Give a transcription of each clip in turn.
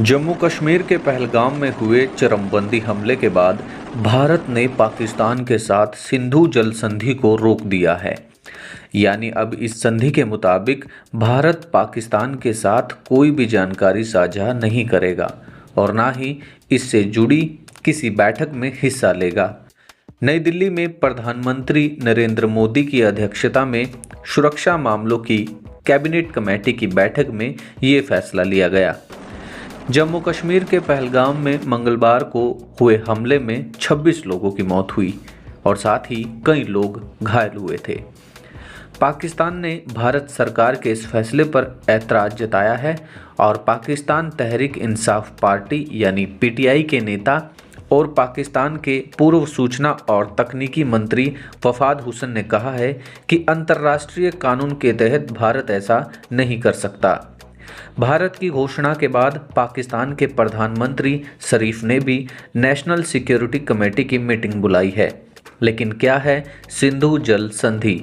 जम्मू कश्मीर के पहलगाम में हुए चरमबंदी हमले के बाद भारत ने पाकिस्तान के साथ सिंधु जल संधि को रोक दिया है। यानी अब इस संधि के मुताबिक भारत पाकिस्तान के साथ कोई भी जानकारी साझा नहीं करेगा और ना ही इससे जुड़ी किसी बैठक में हिस्सा लेगा। नई दिल्ली में प्रधानमंत्री नरेंद्र मोदी की अध्यक्षता में सुरक्षा मामलों की कैबिनेट कमेटी की बैठक में ये फैसला लिया गया। जम्मू कश्मीर के पहलगाम में मंगलवार को हुए हमले में 26 लोगों की मौत हुई और साथ ही कई लोग घायल हुए थे। पाकिस्तान ने भारत सरकार के इस फैसले पर ऐतराज़ जताया है और पाकिस्तान तहरीक इंसाफ पार्टी यानी पीटीआई के नेता और पाकिस्तान के पूर्व सूचना और तकनीकी मंत्री वफाद हुसैन ने कहा है कि अंतर्राष्ट्रीय कानून के तहत भारत ऐसा नहीं कर सकता। भारत की घोषणा के बाद पाकिस्तान के प्रधानमंत्री शरीफ ने भी नेशनल सिक्योरिटी कमेटी की मीटिंग बुलाई है। लेकिन क्या है सिंधु जल संधि?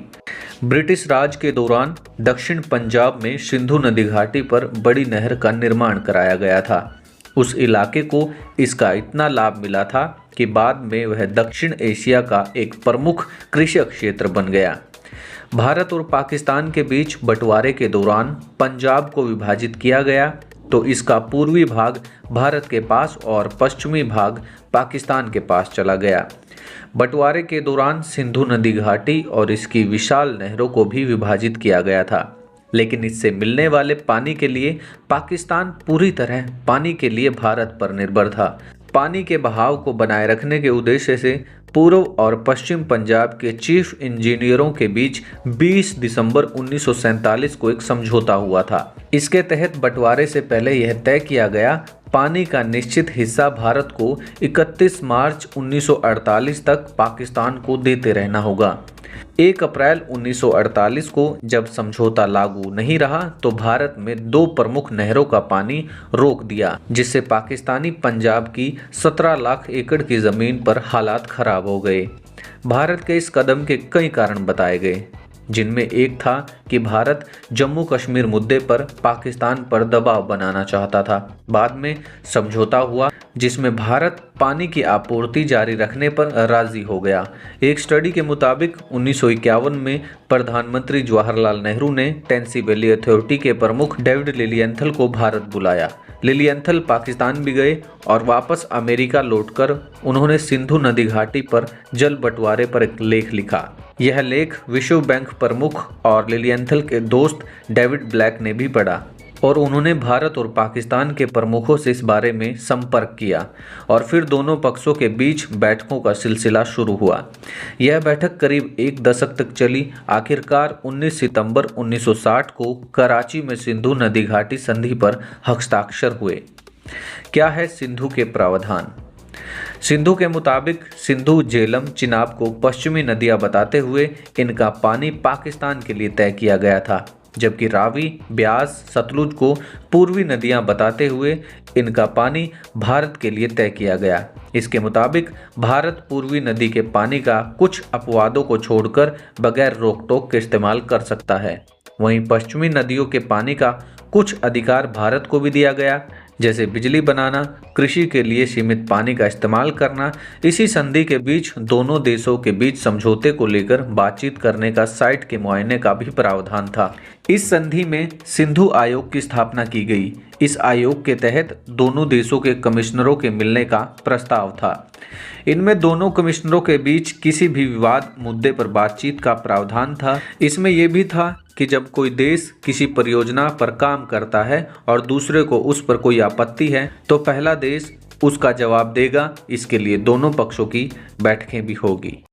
ब्रिटिश राज के दौरान दक्षिण पंजाब में सिंधु नदी घाटी पर बड़ी नहर का निर्माण कराया गया था। उस इलाके को इसका इतना लाभ मिला था कि बाद में वह दक्षिण एशिया का एक प्रमुख कृषि क्षेत्र बन गया। भारत और पाकिस्तान के बीच बंटवारे के दौरान पंजाब को विभाजित किया गया तो इसका पूर्वी भाग भारत के पास और पश्चिमी भाग पाकिस्तान के पास चला गया। बंटवारे के दौरान सिंधु नदी घाटी और इसकी विशाल नहरों को भी विभाजित किया गया था, लेकिन इससे मिलने वाले पानी के लिए पाकिस्तान पूरी तरह पानी के लिए भारत पर निर्भर था। पानी के बहाव को बनाए रखने के उद्देश्य से पूर्व और पश्चिम पंजाब के चीफ इंजीनियरों के बीच 20 दिसंबर 1947 को एक समझौता हुआ था। इसके तहत बंटवारे से पहले यह तय किया गया पानी का निश्चित हिस्सा भारत को 31 मार्च 1948 तक पाकिस्तान को देते रहना होगा। 1 अप्रैल 1948 को जब समझौता लागू नहीं रहा तो भारत में 2 प्रमुख नहरों का पानी रोक दिया, जिससे पाकिस्तानी पंजाब की 17 लाख एकड़ की ज़मीन पर हालात खराब हो गए। भारत के इस कदम के कई कारण बताए गए, जिनमें एक था कि भारत जम्मू कश्मीर मुद्दे पर पाकिस्तान पर दबाव बनाना चाहता था। बाद में समझौता हुआ जिसमें भारत पानी की आपूर्ति जारी रखने पर राजी हो गया। एक स्टडी के मुताबिक 1951 में प्रधानमंत्री जवाहरलाल नेहरू ने टेंसी वैली अथॉरिटी के प्रमुख डेविड लिलियंथल को भारत बुलाया। लिलियंथल पाकिस्तान भी गए और वापस अमेरिका लौटकर उन्होंने सिंधु नदी घाटी पर जल बंटवारे पर एक लेख लिखा। यह लेख विश्व बैंक प्रमुख और लिलियंथल के दोस्त डेविड ब्लैक ने भी पढ़ा और उन्होंने भारत और पाकिस्तान के प्रमुखों से इस बारे में संपर्क किया और फिर दोनों पक्षों के बीच बैठकों का सिलसिला शुरू हुआ। यह बैठक करीब 1 दशक तक चली। आखिरकार 19 सितंबर 1960 को कराची में सिंधु नदी घाटी संधि पर हस्ताक्षर हुए। क्या है सिंधु के प्रावधान? सिंधु के मुताबिक सिंधु, झेलम, चिनाब को पश्चिमी नदियां बताते हुए इनका पानी पाकिस्तान के लिए तय किया गया था, जबकि रावी, ब्यास, सतलुज को पूर्वी नदियां बताते हुए इनका पानी भारत के लिए तय किया गया। इसके मुताबिक भारत पूर्वी नदी के पानी का कुछ अपवादों को छोड़कर बगैर रोक टोक के इस्तेमाल कर सकता है। वहीं पश्चिमी नदियों के पानी का कुछ अधिकार भारत को भी दिया गया, जैसे बिजली बनाना, कृषि के लिए सीमित पानी का इस्तेमाल करना। इसी संधि के बीच दोनों देशों के बीच समझौते को लेकर बातचीत करने का साइट के मुआयने का भी प्रावधान था। इस संधि में सिंधु आयोग की स्थापना की गई। इस आयोग के तहत दोनों देशों के कमिश्नरों के मिलने का प्रस्ताव था। इनमें दोनों कमिश्नरों के बीच किसी भी विवाद मुद्दे पर बातचीत का प्रावधान था। इसमें यह भी था कि जब कोई देश किसी परियोजना पर काम करता है और दूसरे को उस पर कोई आपत्ति है तो पहला देश उसका जवाब देगा। इसके लिए दोनों पक्षों की बैठकें भी होगी।